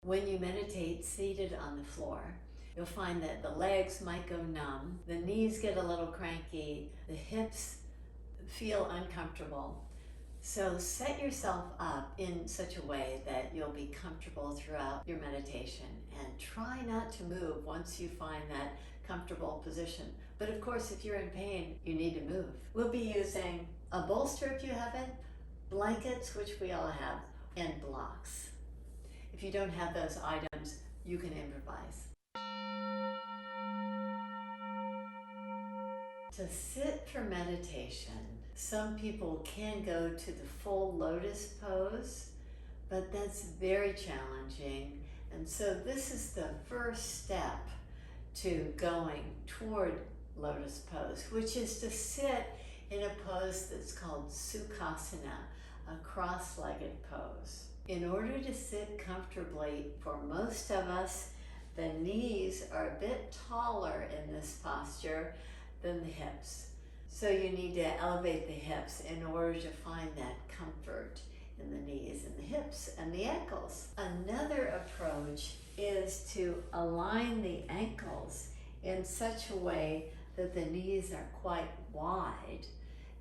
When you meditate seated on the floor, you'll find that the legs might go numb, the knees get a little cranky, the hips feel uncomfortable. So set yourself up in such a way that you'll be comfortable throughout your meditation, and try not to move once you find that comfortable position. But of course, if you're in pain, you need to move. We'll be using a bolster if you have it, blankets, which we all have, and blocks. If you don't have those items, you can improvise. To sit for meditation, some people can go to the full lotus pose, but that's very challenging. And so this is the first step to going toward lotus pose, which is to sit in a pose that's called sukhasana, a cross-legged pose. In order to sit comfortably, for most of us, the knees are a bit taller in this posture than the hips. So you need to elevate the hips in order to find that comfort in the knees and the hips and the ankles. Another approach is to align the ankles in such a way that the knees are quite wide,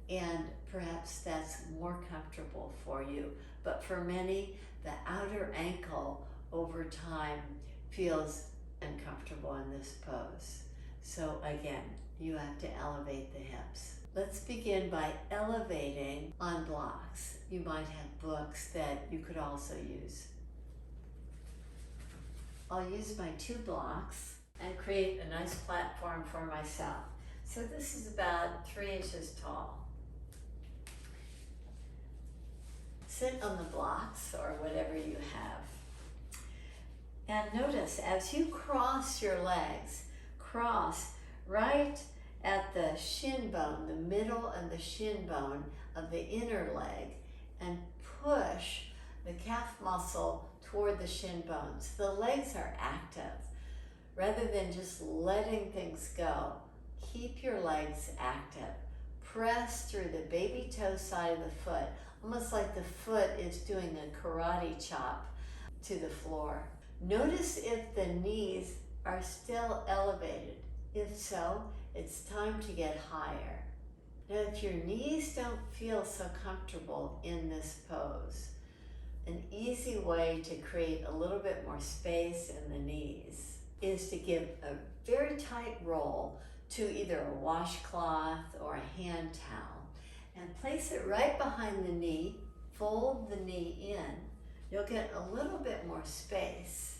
and perhaps that's more comfortable for you. But for many, the outer ankle over time feels uncomfortable in this pose. So again, you have to elevate the hips. Let's begin by elevating on blocks. You might have books that you could also use. I'll use my 2 blocks and create a nice platform for myself. So this is about 3 inches tall. Sit on the blocks or whatever you have. And notice as you cross your legs, cross right at the shin bone, the middle and the shin bone of the inner leg, and push the calf muscle toward the shin bone. So the legs are active. Rather than just letting things go, keep your legs active. Press through the baby toe side of the foot, almost like the foot is doing a karate chop to the floor. Notice if the knees are still elevated. If so, it's time to get higher. Now, if your knees don't feel so comfortable in this pose, an easy way to create a little bit more space in the knees is to give a very tight roll to either a washcloth or a hand towel and place it right behind the knee. Fold the knee in. You'll get a little bit more space.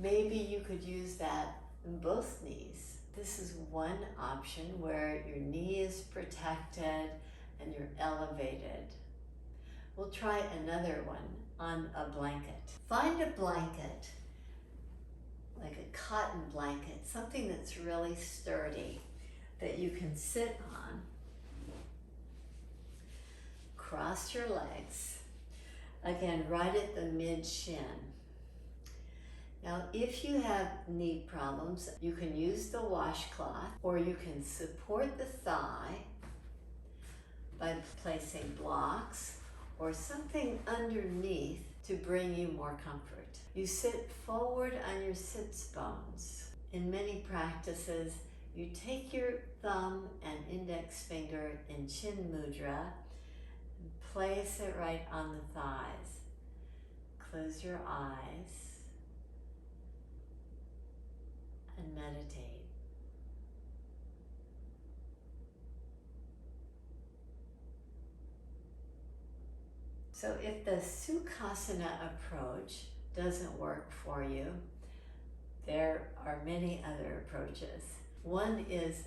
Maybe you could use that in both knees. This is one option where your knee is protected and you're elevated. We'll try another one on a blanket. Find a blanket, like a cotton blanket, something that's really sturdy that you can sit on. Cross your legs. Again, right at the mid-shin. Now, if you have knee problems, you can use the washcloth, or you can support the thigh by placing blocks or something underneath to bring you more comfort. You sit forward on your sits bones. In many practices, you take your thumb and index finger in Chin Mudra and place it right on the thighs. Close your eyes and meditate. So if the sukhasana approach doesn't work for you, there are many other approaches. One is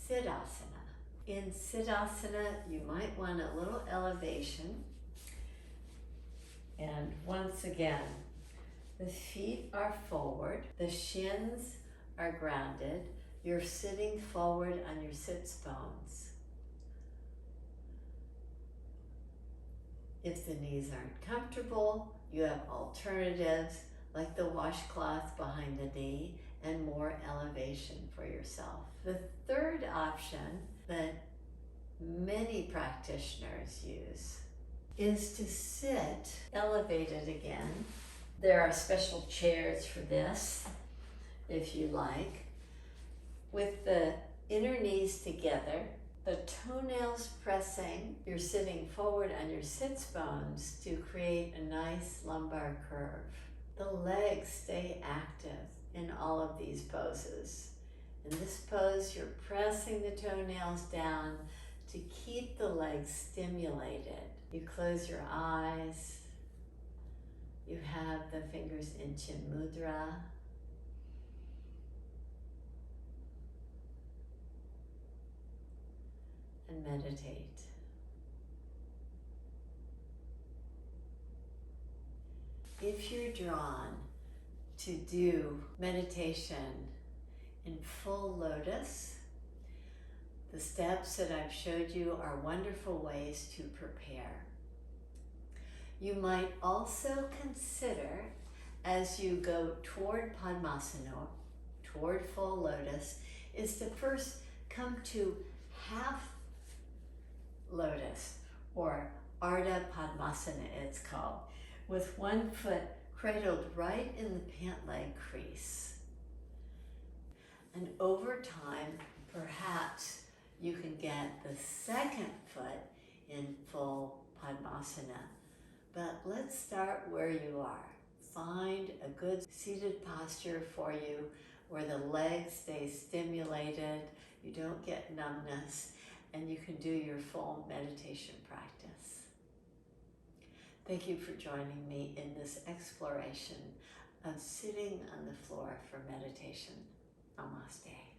Siddhasana. In Siddhasana, you might want a little elevation. And once again, the feet are forward, the shins are grounded, you're sitting forward on your sits bones. If the knees aren't comfortable, you have alternatives like the washcloth behind the knee and more elevation for yourself. The third option that many practitioners use is to sit elevated again There are special chairs for this, if you like. With the inner knees together, the toenails pressing, you're sitting forward on your sits bones to create a nice lumbar curve. The legs stay active in all of these poses. In this pose, you're pressing the toenails down to keep the legs stimulated. You close your eyes. You have the fingers in Chin Mudra. And meditate. If you're drawn to do meditation in full lotus, the steps that I've showed you are wonderful ways to prepare. You might also consider, as you go toward padmasana, toward full lotus, is to first come to half lotus, or ardha padmasana it's called, with one foot cradled right in the pant leg crease. And over time, perhaps you can get the second foot in full padmasana. But let's start where you are. Find a good seated posture for you where the legs stay stimulated, you don't get numbness, and you can do your full meditation practice. Thank you for joining me in this exploration of sitting on the floor for meditation. Namaste.